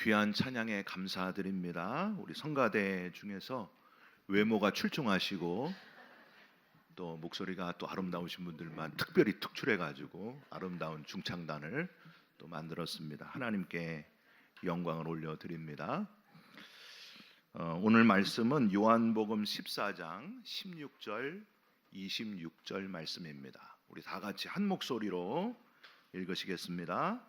귀한 찬양에 감사드립니다. 우리 성가대 중에서 외모가 출중하시고 또 목소리가 또 아름다우신 분들만 특별히 특출해가지고 아름다운 중창단을 또 만들었습니다. 하나님께 영광을 올려드립니다. 오늘 말씀은 요한복음 14장 16절 26절 말씀입니다. 우리 다 같이 한 목소리로 읽으시겠습니다.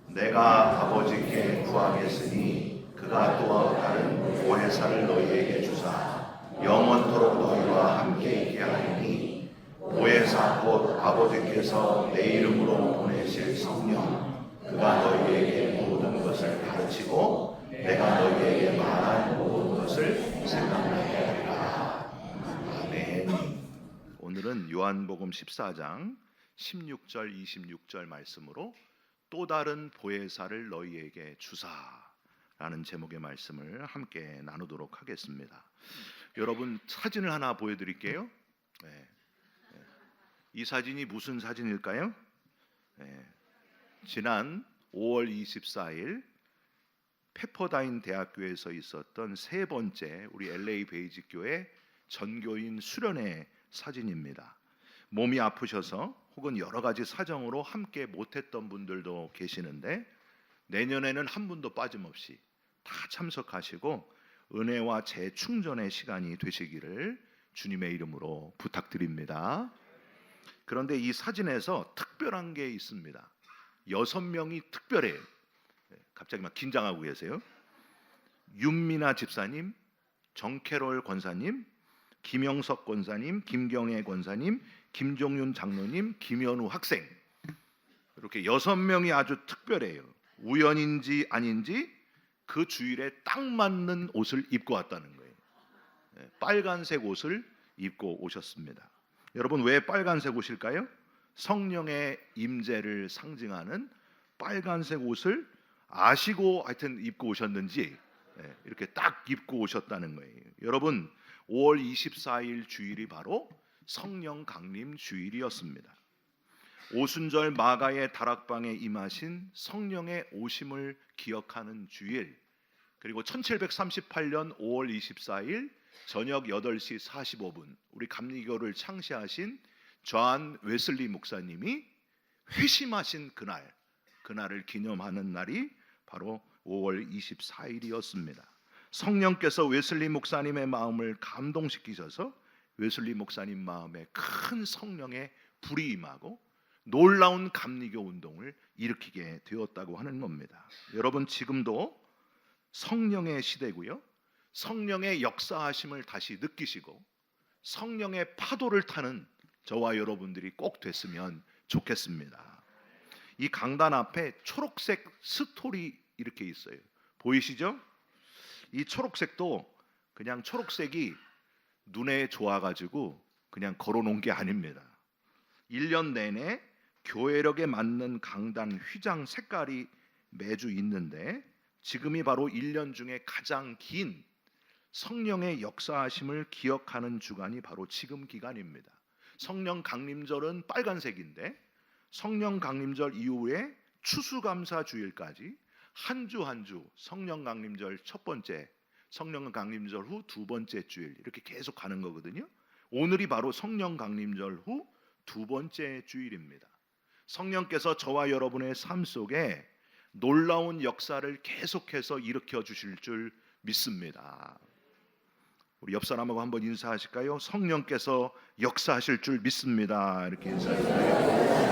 내가 아버지께 구하겠으니 그가 또 다른 보혜사를 너희에게 주사 영원토록 너희와 함께 있게 하리니 보혜사 곧 아버지께서 내 이름으로 보내실 성령 그가 너희에게 모든 것을 가르치고 내가 너희에게 말한 모든 것을 생각나게 하리라. 아멘. 오늘은 요한복음 14장 16절 26절 말씀으로 또 다른 보혜사를 너희에게 주사라는 제목의 말씀을 함께 나누도록 하겠습니다. 여러분 사진을 하나 보여드릴게요. 이 사진이 무슨 사진일까요? 지난 5월 24일 페퍼다인 대학교에서 있었던 세 번째 우리 LA 베이직 교회 전교인 수련회 사진입니다. 몸이 아프셔서 혹은 여러 가지 사정으로 함께 못했던 분들도 계시는데 내년에는 한 분도 빠짐없이 다 참석하시고 은혜와 재충전의 시간이 되시기를 주님의 이름으로 부탁드립니다. 그런데 이 사진에서 특별한 게 있습니다. 6명이 특별해요. 갑자기 막 긴장하고 계세요. 윤미나 집사님, 정캐롤 권사님, 김영석 권사님, 김경애 권사님, 김종윤 장로님, 김현우 학생, 이렇게 6명이 아주 특별해요. 우연인지 아닌지 그 주일에 딱 맞는 옷을 입고 왔다는 거예요. 빨간색 옷을 입고 오셨습니다. 여러분 왜 빨간색 옷일까요? 성령의 임재를 상징하는 빨간색 옷을 아시고 하여튼 입고 오셨는지 이렇게 딱 입고 오셨다는 거예요. 여러분 5월 24일 주일이 바로 성령 강림 주일이었습니다. 오순절 마가의 다락방에 임하신 성령의 오심을 기억하는 주일, 그리고 1738년 5월 24일 저녁 8시 45분 우리 감리교를 창시하신 존 웨슬리 목사님이 회심하신 그날을 기념하는 날이 바로 5월 24일이었습니다. 성령께서 웨슬리 목사님의 마음을 감동시키셔서 웨슬리 목사님 마음에 큰 성령의 불이 임하고 놀라운 감리교 운동을 일으키게 되었다고 하는 겁니다. 여러분 지금도 성령의 시대고요. 성령의 역사하심을 다시 느끼시고 성령의 파도를 타는 저와 여러분들이 꼭 됐으면 좋겠습니다. 이 강단 앞에 초록색 스토리 이렇게 있어요. 보이시죠? 이 초록색도 그냥 초록색이 눈에 좋아가지고 그냥 걸어놓은 게 아닙니다. 1년 내내 교회력에 맞는 강단 휘장 색깔이 매주 있는데 지금이 바로 1년 중에 가장 긴 성령의 역사하심을 기억하는 주간이 바로 지금 기간입니다. 성령 강림절은 빨간색인데 성령 강림절 이후에 추수감사 주일까지 한 주 한 주 성령 강림절 첫 번째, 성령 강림절 후 두 번째 주일 이렇게 계속 가는 거거든요. 오늘이 바로 성령 강림절 후 두 번째 주일입니다. 성령께서 저와 여러분의 삶 속에 놀라운 역사를 계속해서 일으켜 주실 줄 믿습니다. 우리 옆 사람하고 한번 인사하실까요? 성령께서 역사하실 줄 믿습니다. 이렇게 인사해주세요.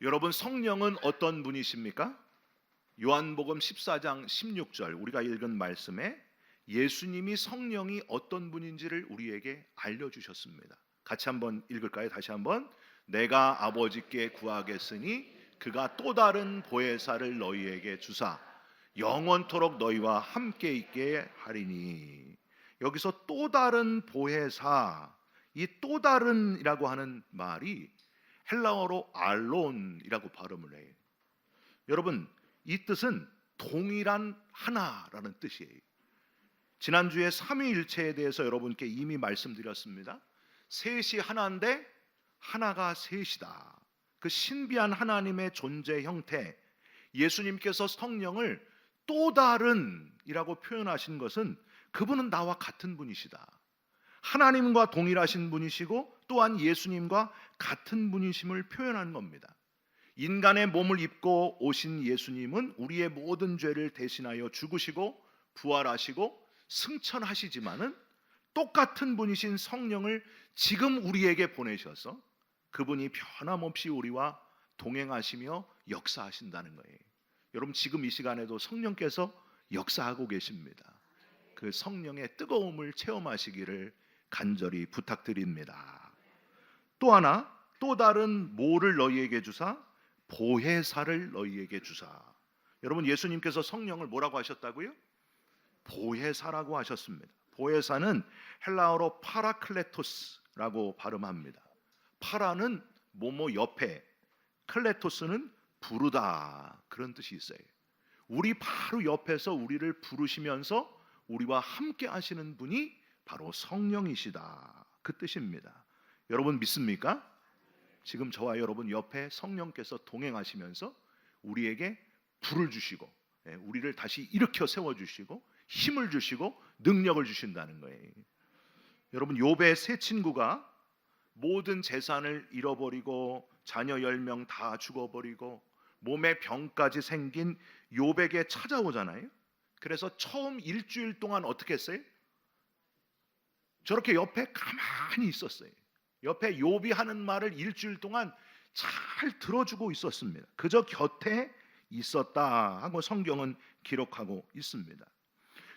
여러분 성령은 어떤 분이십니까? 요한복음 14장 16절 우리가 읽은 말씀에 예수님이 성령이 어떤 분인지를 우리에게 알려주셨습니다. 같이 한번 읽을까요? 다시 한번. 내가 아버지께 구하겠으니 그가 또 다른 보혜사를 너희에게 주사 영원토록 너희와 함께 있게 하리니. 여기서 또 다른 보혜사, 이 또 다른이라고 하는 말이 헬라어로 알론이라고 발음을 해요. 여러분 이 뜻은 동일한 하나라는 뜻이에요. 지난주에 삼위일체에 대해서 여러분께 이미 말씀드렸습니다. 셋이 하나인데 하나가 셋이다. 그 신비한 하나님의 존재 형태, 예수님께서 성령을 또 다른이라고 표현하신 것은 그분은 나와 같은 분이시다. 하나님과 동일하신 분이시고 또한 예수님과 같은 분이심을 표현한 겁니다. 인간의 몸을 입고 오신 예수님은 우리의 모든 죄를 대신하여 죽으시고 부활하시고 승천하시지만은 똑같은 분이신 성령을 지금 우리에게 보내셔서 그분이 변함없이 우리와 동행하시며 역사하신다는 거예요. 여러분, 지금 이 시간에도 성령께서 역사하고 계십니다. 그 성령의 뜨거움을 체험하시기를 간절히 부탁드립니다. 또 하나, 또 다른 뭐를 너희에게 주사? 보혜사를 너희에게 주사. 여러분, 예수님께서 성령을 뭐라고 하셨다고요? 보혜사라고 하셨습니다. 보혜사는 헬라어로 파라클레토스라고 발음합니다. 파라는 뭐뭐 옆에, 클레토스는 부르다, 그런 뜻이 있어요. 우리 바로 옆에서 우리를 부르시면서 우리와 함께 하시는 분이 바로 성령이시다, 그 뜻입니다. 여러분 믿습니까? 지금 저와 여러분 옆에 성령께서 동행하시면서 우리에게 불을 주시고 우리를 다시 일으켜 세워주시고 힘을 주시고 능력을 주신다는 거예요. 여러분, 욥의 세 친구가 모든 재산을 잃어버리고 자녀 10명 다 죽어버리고 몸에 병까지 생긴 욥에게 찾아오잖아요. 그래서 처음 일주일 동안 어떻게 했어요? 저렇게 옆에 가만히 있었어요. 옆에 욥이 하는 말을 일주일 동안 잘 들어주고 있었습니다. 그저 곁에 있었다 하고 성경은 기록하고 있습니다.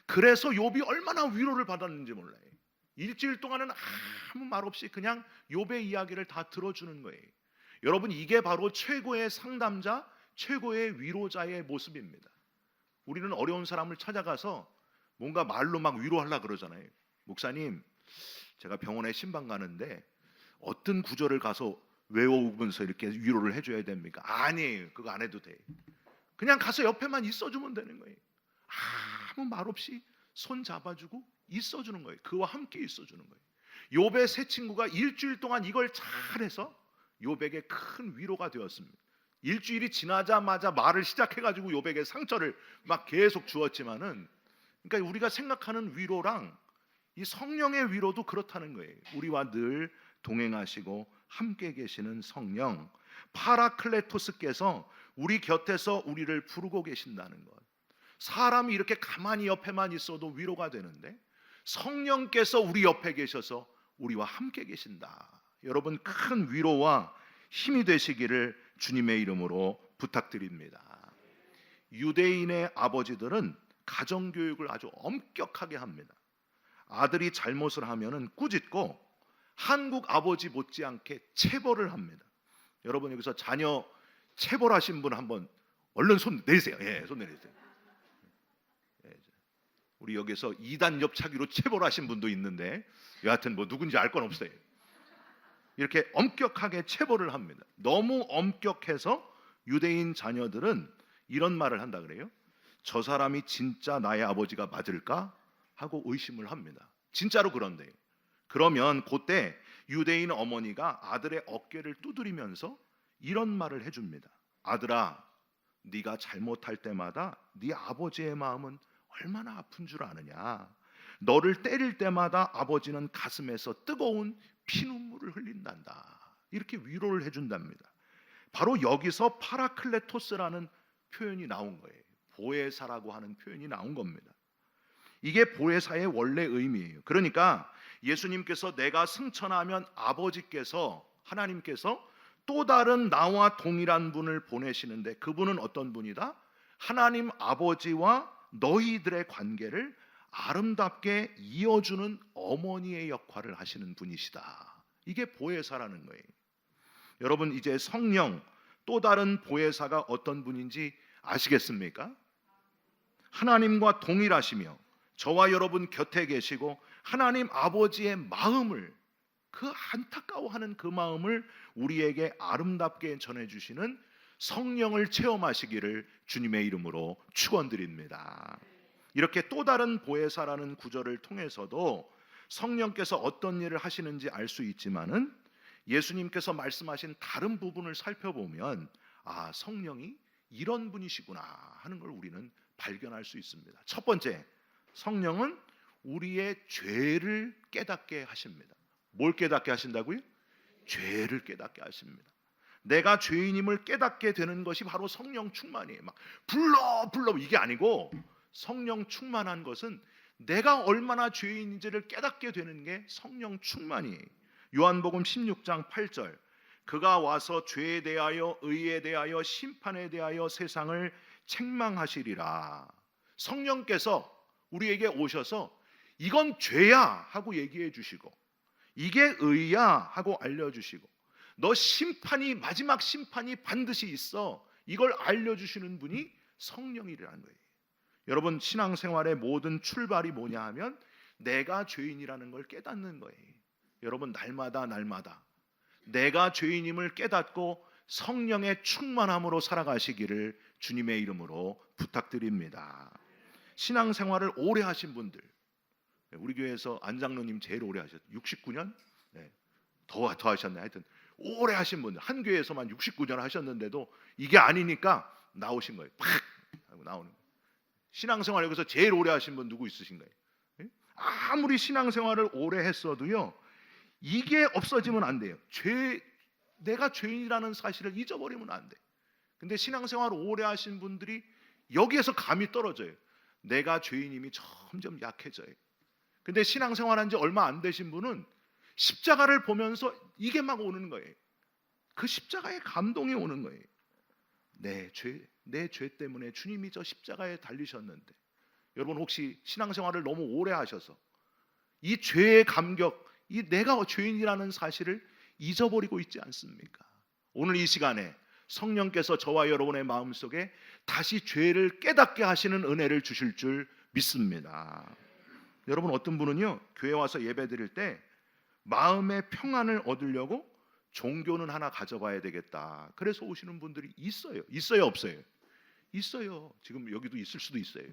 그래서 욥이 얼마나 위로를 받았는지 몰라요. 일주일 동안은 아무 말 없이 그냥 욥의 이야기를 다 들어주는 거예요. 여러분, 이게 바로 최고의 상담자, 최고의 위로자의 모습입니다. 우리는 어려운 사람을 찾아가서 뭔가 말로 막 위로하려고 그러잖아요. 목사님, 제가 병원에 신방 가는데 어떤 구절을 가서 외워오면서 이렇게 위로를 해줘야 됩니까? 아니에요. 그거 안 해도 돼. 그냥 가서 옆에만 있어주면 되는 거예요. 아무 말 없이 손 잡아주고 있어주는 거예요. 그와 함께 있어주는 거예요. 욥의 세 친구가 일주일 동안 이걸 잘해서 욥에게 큰 위로가 되었습니다. 일주일이 지나자마자 말을 시작해가지고 욥에게 상처를 막 계속 주었지만은, 그러니까 우리가 생각하는 위로랑 이 성령의 위로도 그렇다는 거예요. 우리와 늘 동행하시고 함께 계시는 성령 파라클레토스께서 우리 곁에서 우리를 부르고 계신다는 것. 사람이 이렇게 가만히 옆에만 있어도 위로가 되는데 성령께서 우리 옆에 계셔서 우리와 함께 계신다. 여러분, 큰 위로와 힘이 되시기를 주님의 이름으로 부탁드립니다. 유대인의 아버지들은 가정교육을 아주 엄격하게 합니다. 아들이 잘못을 하면은 꾸짖고 한국 아버지 못지않게 체벌을 합니다. 여러분, 여기서 자녀 체벌하신 분 한번 얼른 손 내리세요. 손 내리세요. 우리 여기서 2단 옆차기로 체벌하신 분도 있는데 여하튼 뭐 누군지 알 건 없어요. 이렇게 엄격하게 체벌을 합니다. 너무 엄격해서 유대인 자녀들은 이런 말을 한다 그래요. 저 사람이 진짜 나의 아버지가 맞을까? 하고 의심을 합니다. 진짜로 그런데요. 그러면 그때 유대인 어머니가 아들의 어깨를 두드리면서 이런 말을 해줍니다. 아들아, 네가 잘못할 때마다 네 아버지의 마음은 얼마나 아픈 줄 아느냐. 너를 때릴 때마다 아버지는 가슴에서 뜨거운 피눈물을 흘린단다. 이렇게 위로를 해준답니다. 바로 여기서 파라클레토스라는 표현이 나온 거예요. 보혜사라고 하는 표현이 나온 겁니다. 이게 보혜사의 원래 의미예요. 그러니까 예수님께서 내가 승천하면 아버지께서, 하나님께서 또 다른 나와 동일한 분을 보내시는데 그분은 어떤 분이다? 하나님 아버지와 너희들의 관계를 아름답게 이어주는 어머니의 역할을 하시는 분이시다. 이게 보혜사라는 거예요. 여러분, 이제 성령, 또 다른 보혜사가 어떤 분인지 아시겠습니까? 하나님과 동일하시며 저와 여러분 곁에 계시고 하나님 아버지의 마음을, 그 안타까워하는 그 마음을 우리에게 아름답게 전해주시는 성령을 체험하시기를 주님의 이름으로 축원드립니다. 이렇게 또 다른 보혜사라는 구절을 통해서도 성령께서 어떤 일을 하시는지 알 수 있지만은 예수님께서 말씀하신 다른 부분을 살펴보면 성령이 이런 분이시구나 하는 걸 우리는 발견할 수 있습니다. 첫 번째, 성령은 우리의 죄를 깨닫게 하십니다. 뭘 깨닫게 하신다고요? 죄를 깨닫게 하십니다. 내가 죄인임을 깨닫게 되는 것이 바로 성령 충만이에요. 막 불러 이게 아니고, 성령 충만한 것은 내가 얼마나 죄인인지를 깨닫게 되는 게 성령 충만이에요. 요한복음 16장 8절, 그가 와서 죄에 대하여 의에 대하여 심판에 대하여 세상을 책망하시리라. 성령께서 우리에게 오셔서 이건 죄야 하고 얘기해 주시고, 이게 의야 하고 알려주시고, 너 심판이, 마지막 심판이 반드시 있어, 이걸 알려주시는 분이 성령이라는 거예요. 여러분, 신앙생활의 모든 출발이 뭐냐 하면 내가 죄인이라는 걸 깨닫는 거예요. 여러분, 날마다 내가 죄인임을 깨닫고 성령의 충만함으로 살아가시기를 주님의 이름으로 부탁드립니다. 신앙생활을 오래 하신 분들, 우리 교회에서 안장로님 제일 오래 하셨어요. 69년? 네. 더 하셨네. 하여튼 오래 하신 분들, 한 교회에서만 69년 하셨는데도 이게 아니니까 나오신 거예요. 팍 하고 나오는 거예요. 신앙생활 여기서 제일 오래 하신 분 누구 있으신가요? 네? 아무리 신앙생활을 오래 했어도요, 이게 없어지면 안 돼요. 내가 죄인이라는 사실을 잊어버리면 안 돼. 근데 신앙생활을 오래 하신 분들이 여기에서 감이 떨어져요. 내가 죄인임이 점점 약해져요. 근데 신앙생활한 지 얼마 안 되신 분은 십자가를 보면서 이게 막 오는 거예요. 그 십자가의 감동이 오는 거예요. 내 죄 때문에 주님이 저 십자가에 달리셨는데, 여러분 혹시 신앙생활을 너무 오래 하셔서 이 죄의 감격, 이 내가 죄인이라는 사실을 잊어버리고 있지 않습니까? 오늘 이 시간에 성령께서 저와 여러분의 마음속에 다시 죄를 깨닫게 하시는 은혜를 주실 줄 믿습니다. 여러분, 어떤 분은요, 교회 와서 예배 드릴 때 마음의 평안을 얻으려고 종교는 하나 가져봐야 되겠다, 그래서 오시는 분들이 있어요. 없어요? 있어요. 지금 여기도 있을 수도 있어요.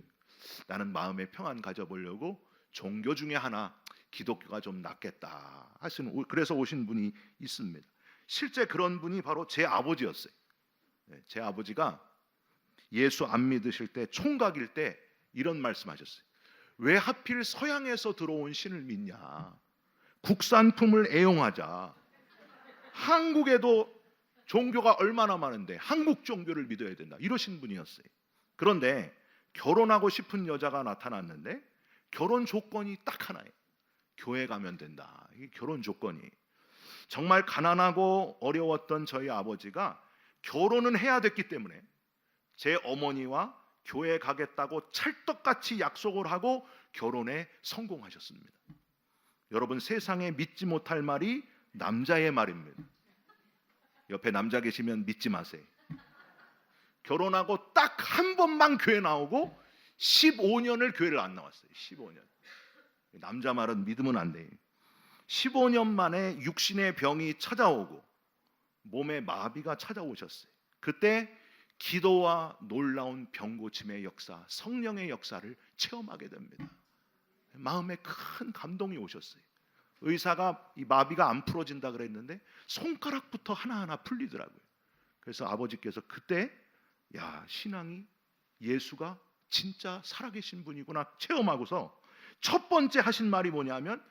나는 마음의 평안 가져보려고 종교 중에 하나, 기독교가 좀 낫겠다 하시는, 그래서 오신 분이 있습니다. 실제 그런 분이 바로 제 아버지였어요. 제 아버지가 예수 안 믿으실 때, 총각일 때 이런 말씀하셨어요. 왜 하필 서양에서 들어온 신을 믿냐? 국산품을 애용하자. 한국에도 종교가 얼마나 많은데 한국 종교를 믿어야 된다, 이러신 분이었어요. 그런데 결혼하고 싶은 여자가 나타났는데 결혼 조건이 딱 하나예요. 교회 가면 된다. 이게 결혼 조건이. 정말 가난하고 어려웠던 저희 아버지가 결혼은 해야 됐기 때문에 제 어머니와 교회 가겠다고 찰떡같이 약속을 하고 결혼에 성공하셨습니다. 여러분, 세상에 믿지 못할 말이 남자의 말입니다. 옆에 남자 계시면 믿지 마세요. 결혼하고 딱 한 번만 교회 나오고 15년을 교회를 안 나왔어요. 15년. 남자 말은 믿으면 안 돼요. 15년 만에 육신의 병이 찾아오고 몸에 마비가 찾아오셨어요. 그때 기도와 놀라운 병고침의 역사, 성령의 역사를 체험하게 됩니다. 마음에 큰 감동이 오셨어요. 의사가 이 마비가 안 풀어진다 그랬는데 손가락부터 하나하나 풀리더라고요. 그래서 아버지께서 그때, 야, 신앙이, 예수가 진짜 살아계신 분이구나 체험하고서 첫 번째 하신 말이 뭐냐면,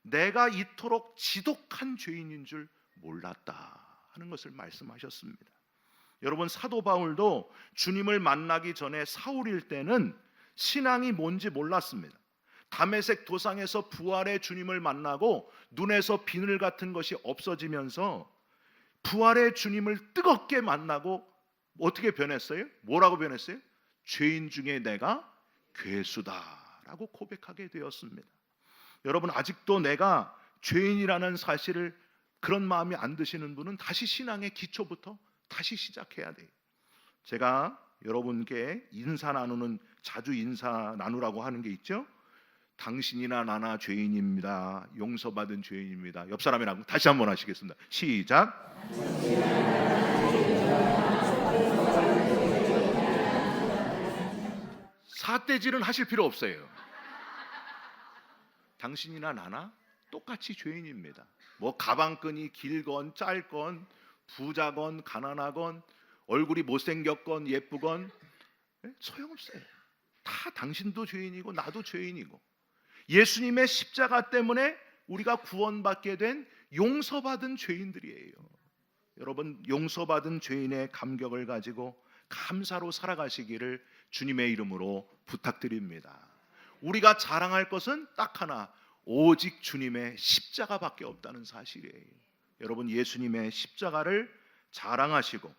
내가 이토록 지독한 죄인인 줄 몰랐다 하는 것을 말씀하셨습니다. 여러분, 사도 바울도 주님을 만나기 전에 사울일 때는 신앙이 뭔지 몰랐습니다. 다메섹 도상에서 부활의 주님을 만나고 눈에서 비늘 같은 것이 없어지면서 부활의 주님을 뜨겁게 만나고 어떻게 변했어요? 뭐라고 변했어요? 죄인 중에 내가 괴수다라고 고백하게 되었습니다. 여러분, 아직도 내가 죄인이라는 사실을, 그런 마음이 안 드시는 분은 다시 신앙의 기초부터 다시 시작해야 돼요. 제가 여러분께 인사 나누는, 자주 인사 나누라고 하는 게 있죠. 당신이나 나나 죄인입니다. 용서받은 죄인입니다. 옆 사람이랑 다시 한번 하시겠습니다. 시작. 사태질은 하실 필요 없어요. 당신이나 나나 똑같이 죄인입니다. 뭐 가방끈이 길건 짧건, 부자건 가난하건, 얼굴이 못생겼건 예쁘건 소용없어요. 다 당신도 죄인이고 나도 죄인이고, 예수님의 십자가 때문에 우리가 구원받게 된 용서받은 죄인들이에요. 여러분, 용서받은 죄인의 감격을 가지고 감사로 살아가시기를 주님의 이름으로 부탁드립니다. 우리가 자랑할 것은 딱 하나, 오직 주님의 십자가밖에 없다는 사실이에요. 여러분, 예수님의 십자가를 자랑하시고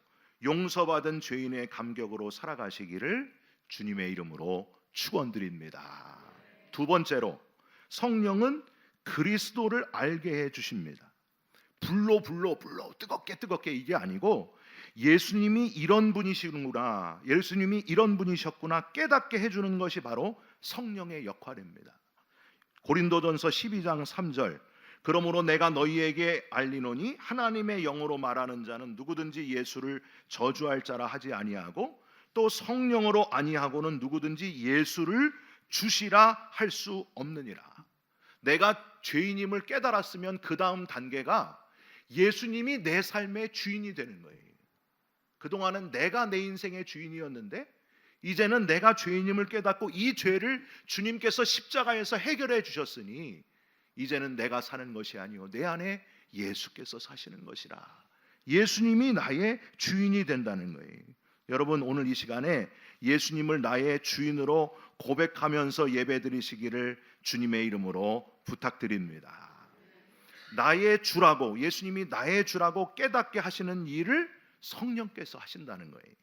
용서받은 죄인의 감격으로 살아가시기를 주님의 이름으로 축원드립니다. 두 번째로, 성령은 그리스도를 알게 해 주십니다. 불로 뜨겁게 이게 아니고, 예수님이 이런 분이시구나, 예수님이 이런 분이셨구나 깨닫게 해주는 것이 바로 성령의 역할입니다. 고린도전서 12장 3절, 그러므로 내가 너희에게 알리노니 하나님의 영으로 말하는 자는 누구든지 예수를 저주할 자라 하지 아니하고, 또 성령으로 아니하고는 누구든지 예수를 주시라 할 수 없느니라. 내가 죄인임을 깨달았으면 그 다음 단계가 예수님이 내 삶의 주인이 되는 거예요. 그동안은 내가 내 인생의 주인이었는데, 이제는 내가 죄인임을 깨닫고 이 죄를 주님께서 십자가에서 해결해 주셨으니 이제는 내가 사는 것이 아니요 내 안에 예수께서 사시는 것이라. 예수님이 나의 주인이 된다는 거예요. 여러분, 오늘 이 시간에 예수님을 나의 주인으로 고백하면서 예배드리시기를 주님의 이름으로 부탁드립니다. 나의 주라고, 예수님이 나의 주라고 깨닫게 하시는 일을 성령께서 하신다는 거예요.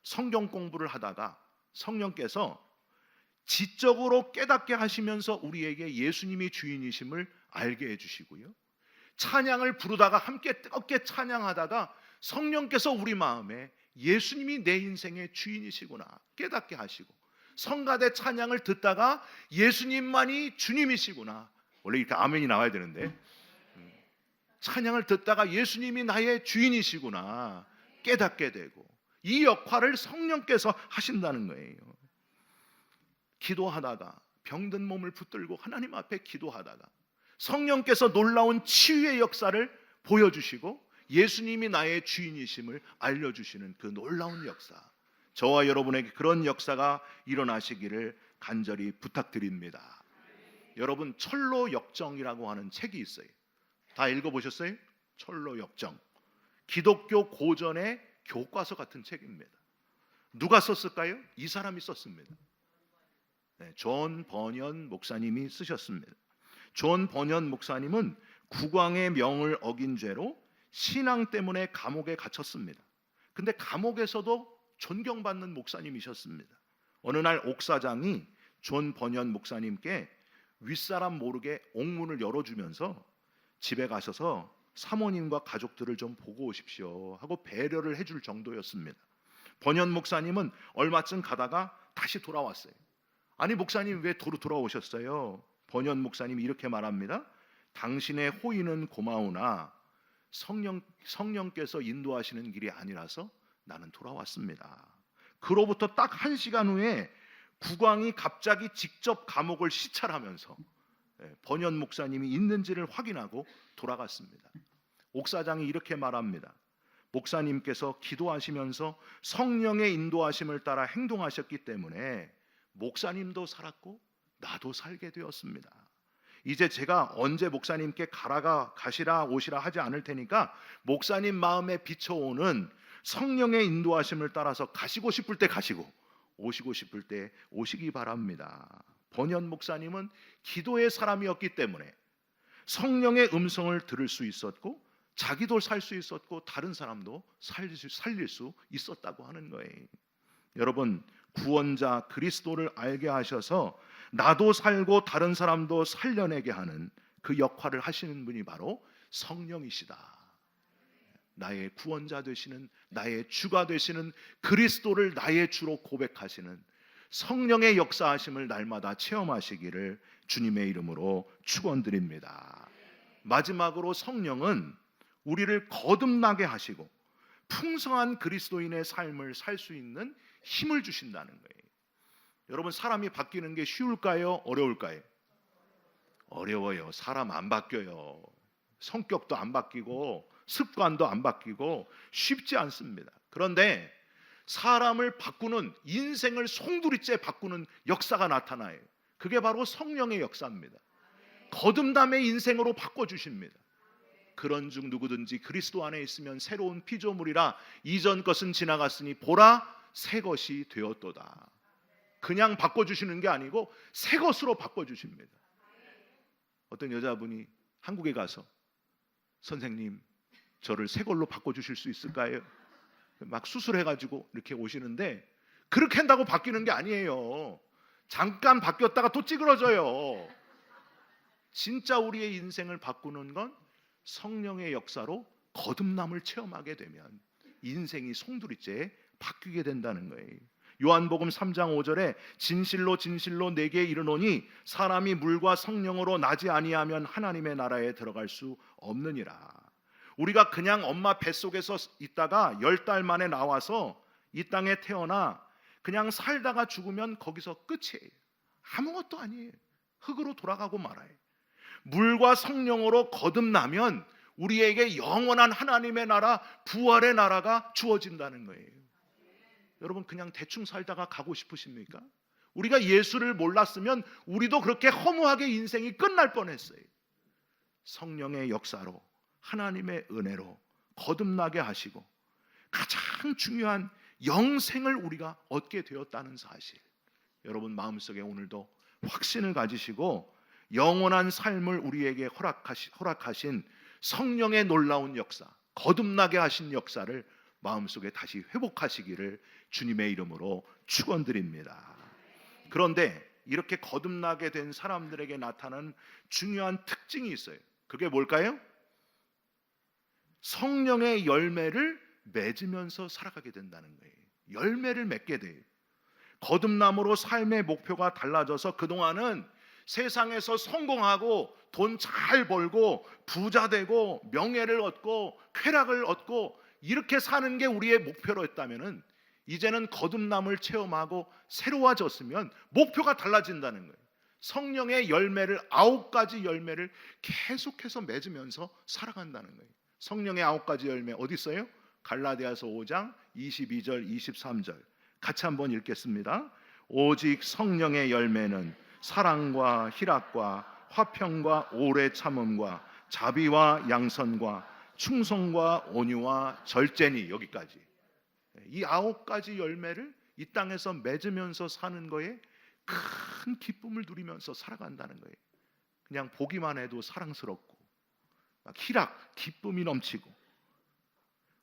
성경 공부를 하다가 성령께서 지적으로 깨닫게 하시면서 우리에게 예수님이 주인이심을 알게 해주시고요, 찬양을 부르다가 함께 뜨겁게 찬양하다가 성령께서 우리 마음에 예수님이 내 인생의 주인이시구나 깨닫게 하시고, 성가대 찬양을 듣다가 예수님만이 주님이시구나, 원래 이렇게 아멘이 나와야 되는데, 찬양을 듣다가 예수님이 나의 주인이시구나 깨닫게 되고, 이 역할을 성령께서 하신다는 거예요. 기도하다가 병든 몸을 붙들고 하나님 앞에 기도하다가 성령께서 놀라운 치유의 역사를 보여주시고 예수님이 나의 주인이심을 알려주시는 그 놀라운 역사, 저와 여러분에게 그런 역사가 일어나시기를 간절히 부탁드립니다. 여러분, 철로 역정이라고 하는 책이 있어요. 다 읽어보셨어요? 철로 역정. 기독교 고전의 교과서 같은 책입니다. 누가 썼을까요? 이 사람이 썼습니다. 존 버년 목사님이 쓰셨습니다. 존 버년 목사님은 국왕의 명을 어긴 죄로 신앙 때문에 감옥에 갇혔습니다. 근데 감옥에서도 존경받는 목사님이셨습니다. 어느 날 옥사장이 존 버년 목사님께 윗사람 모르게 옥문을 열어주면서 집에 가셔서 사모님과 가족들을 좀 보고 오십시오 하고 배려를 해줄 정도였습니다. 버년 목사님은 얼마쯤 가다가 다시 돌아왔어요. 아니, 목사님 왜 돌아오셨어요? 버년 목사님이 이렇게 말합니다. 당신의 호의는 고마우나 성령께서 인도하시는 길이 아니라서 나는 돌아왔습니다. 그로부터 딱 1시간 후에 국왕이 갑자기 직접 감옥을 시찰하면서 버년 목사님이 있는지를 확인하고 돌아갔습니다. 옥사장이 이렇게 말합니다. 목사님께서 기도하시면서 성령의 인도하심을 따라 행동하셨기 때문에 목사님도 살았고 나도 살게 되었습니다. 이제 제가 언제 목사님께 가시라 오시라 하지 않을 테니까 목사님 마음에 비춰오는 성령의 인도하심을 따라서 가시고 싶을 때 가시고 오시고 싶을 때 오시기 바랍니다. 버년 목사님은 기도의 사람이었기 때문에 성령의 음성을 들을 수 있었고 자기도 살 수 있었고 다른 사람도 살릴 수 있었다고 하는 거예요. 여러분, 구원자 그리스도를 알게 하셔서 나도 살고 다른 사람도 살려내게 하는 그 역할을 하시는 분이 바로 성령이시다. 나의 구원자 되시는, 나의 주가 되시는 그리스도를 나의 주로 고백하시는 성령의 역사하심을 날마다 체험하시기를 주님의 이름으로 축원드립니다. 마지막으로, 성령은 우리를 거듭나게 하시고 풍성한 그리스도인의 삶을 살 수 있는 힘을 주신다는 거예요. 여러분, 사람이 바뀌는 게 쉬울까요? 어려울까요? 어려워요. 사람 안 바뀌어요. 성격도 안 바뀌고 습관도 안 바뀌고 쉽지 않습니다. 그런데 사람을 바꾸는, 인생을 송두리째 바꾸는 역사가 나타나요. 그게 바로 성령의 역사입니다. 거듭남의 인생으로 바꿔주십니다. 그런 중 누구든지 그리스도 안에 있으면 새로운 피조물이라, 이전 것은 지나갔으니 보라 새 것이 되었도다. 그냥 바꿔주시는 게 아니고 새 것으로 바꿔주십니다. 어떤 여자분이 한국에 가서 선생님 저를 새 걸로 바꿔주실 수 있을까요? 막 수술해가지고 이렇게 오시는데, 그렇게 한다고 바뀌는 게 아니에요. 잠깐 바뀌었다가 또 찌그러져요. 진짜 우리의 인생을 바꾸는 건 성령의 역사로 거듭남을 체험하게 되면 인생이 송두리째 바뀌게 된다는 거예요. 요한복음 3장 5절에 진실로 진실로 내게 이르노니 사람이 물과 성령으로 나지 아니하면 하나님의 나라에 들어갈 수 없느니라. 우리가 그냥 엄마 뱃속에서 있다가 10달 만에 나와서 이 땅에 태어나 그냥 살다가 죽으면 거기서 끝이에요. 아무것도 아니에요. 흙으로 돌아가고 말아요. 물과 성령으로 거듭나면 우리에게 영원한 하나님의 나라, 부활의 나라가 주어진다는 거예요. 여러분, 그냥 대충 살다가 가고 싶으십니까? 우리가 예수를 몰랐으면 우리도 그렇게 허무하게 인생이 끝날 뻔했어요. 성령의 역사로, 하나님의 은혜로 거듭나게 하시고 가장 중요한 영생을 우리가 얻게 되었다는 사실, 여러분 마음속에 오늘도 확신을 가지시고 영원한 삶을 우리에게 허락하신 성령의 놀라운 역사, 거듭나게 하신 역사를 마음속에 다시 회복하시기를 주님의 이름으로 축원드립니다. 그런데 이렇게 거듭나게 된 사람들에게 나타나는 중요한 특징이 있어요. 그게 뭘까요? 성령의 열매를 맺으면서 살아가게 된다는 거예요. 열매를 맺게 돼요. 거듭남으로 삶의 목표가 달라져서 그동안은 세상에서 성공하고 돈 잘 벌고 부자 되고 명예를 얻고 쾌락을 얻고 이렇게 사는 게 우리의 목표로 했다면은, 이제는 거듭남을 체험하고 새로워졌으면 목표가 달라진다는 거예요. 성령의 열매를, 9가지 열매를 계속해서 맺으면서 살아간다는 거예요. 성령의 9가지 열매 어디 있어요? 갈라디아서 5장 22절 23절 같이 한번 읽겠습니다. 오직 성령의 열매는 사랑과 희락과 화평과 오래 참음과 자비와 양선과 충성과 온유와 절제니, 여기까지. 이 9가지 열매를 이 땅에서 맺으면서 사는 거에 큰 기쁨을 누리면서 살아간다는 거예요. 그냥 보기만 해도 사랑스럽고, 막 희락, 기쁨이 넘치고,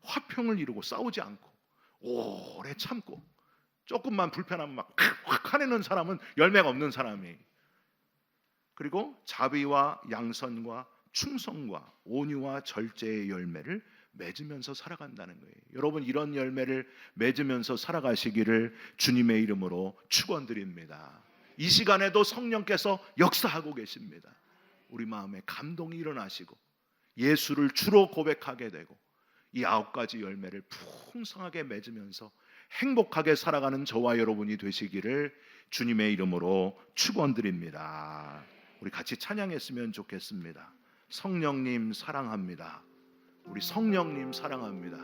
화평을 이루고 싸우지 않고 오래 참고, 조금만 불편하면 막 확 화내는 사람은 열매가 없는 사람이에요. 그리고 자비와 양선과 충성과 온유와 절제의 열매를 맺으면서 살아간다는 거예요. 여러분, 이런 열매를 맺으면서 살아가시기를 주님의 이름으로 축원드립니다. 이 시간에도 성령께서 역사하고 계십니다. 우리 마음에 감동이 일어나시고 예수를 주로 고백하게 되고 이 9가지 열매를 풍성하게 맺으면서 행복하게 살아가는 저와 여러분이 되시기를 주님의 이름으로 축원드립니다. 우리 같이 찬양했으면 좋겠습니다. 성령님 사랑합니다. 우리 성령님 사랑합니다.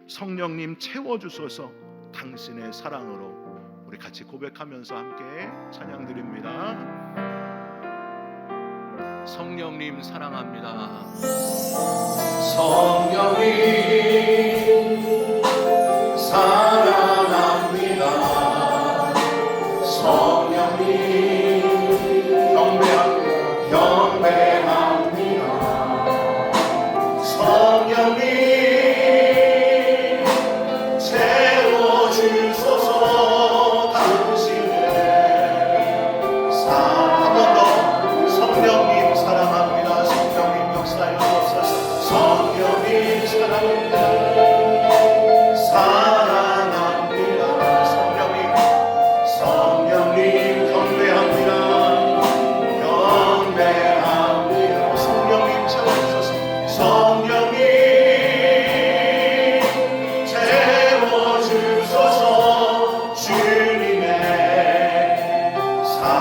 성령님 채워주소서 당신의 사랑으로. 우리 같이 고백하면서 함께 찬양드립니다. 성령님 사랑합니다. 성령님 사랑합니다. 성령님 경배합니다. 성령님 채워주소서 당신의 사랑. 한 번 더. 성령님 사랑합니다. 성령님 역사에 없어서 성령님 사랑합니다. 사랑합니다. 성령님 경배합니다. 경배합니다. 성령님 채워주소서. 성령님 채워주소서. 주님의 사랑.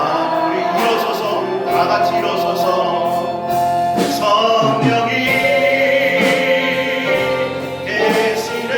우리 일어서서 다 같이 일어서서 성령이 계시네.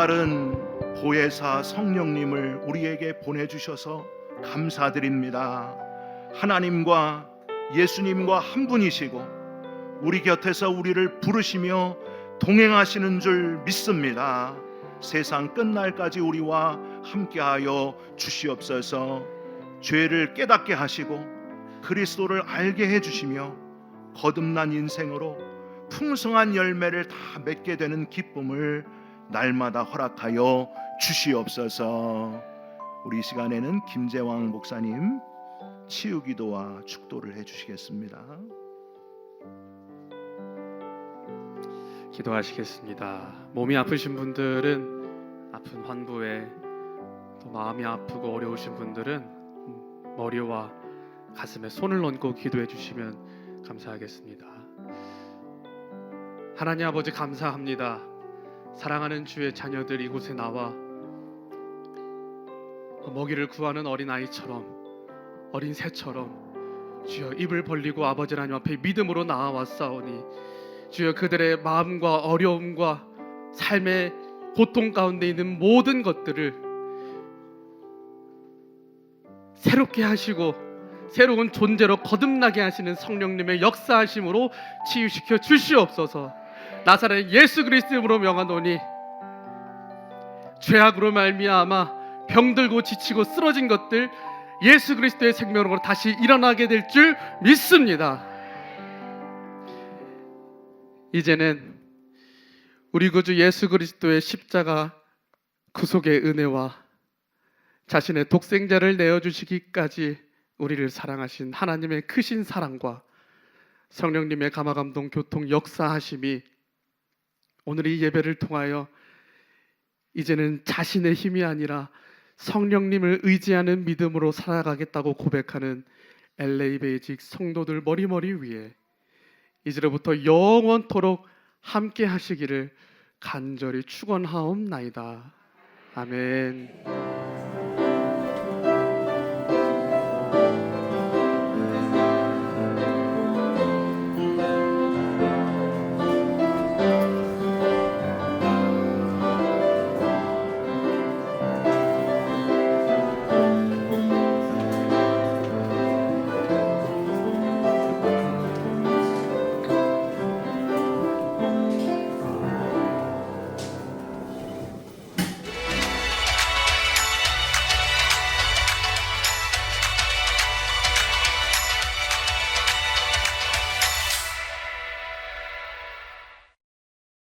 다른 보혜사 성령님을 우리에게 보내주셔서 감사드립니다. 하나님과 예수님과 한 분이시고 우리 곁에서 우리를 부르시며 동행하시는 줄 믿습니다. 세상 끝날까지 우리와 함께하여 주시옵소서. 죄를 깨닫게 하시고 그리스도를 알게 해주시며 거듭난 인생으로 풍성한 열매를 다 맺게 되는 기쁨을 날마다 허락하여 주시옵소서. 우리 이 시간에는 김재왕 목사님 치유기도와 축도를 해주시겠습니다. 기도하시겠습니다. 몸이 아프신 분들은 아픈 환부에, 또 마음이 아프고 어려우신 분들은 머리와 가슴에 손을 얹고 기도해 주시면 감사하겠습니다. 하나님 아버지, 감사합니다. 사랑하는 주의 자녀들 이곳에 나와 먹이를 구하는 어린아이처럼, 어린 새처럼 주여 입을 벌리고 아버지 하나님 앞에 믿음으로 나아왔사오니 주여 그들의 마음과 어려움과 삶의 고통 가운데 있는 모든 것들을 새롭게 하시고 새로운 존재로 거듭나게 하시는 성령님의 역사하심으로 치유시켜 주시옵소서. 나사렛 예수 그리스도 이름으로 명하노니 죄악으로 말미암아 병들고 지치고 쓰러진 것들 예수 그리스도의 생명으로 다시 일어나게 될 줄 믿습니다. 이제는 우리 구주 예수 그리스도의 십자가 구속의 은혜와 자신의 독생자를 내어주시기까지 우리를 사랑하신 하나님의 크신 사랑과 성령님의 감화감동 교통 역사하심이 오늘 이 예배를 통하여 이제는 자신의 힘이 아니라 성령님을 의지하는 믿음으로 살아가겠다고 고백하는 LA 베이직 성도들 머리머리 위에 이제로부터 영원토록 함께 하시기를 간절히 축원하옵나이다. 아멘.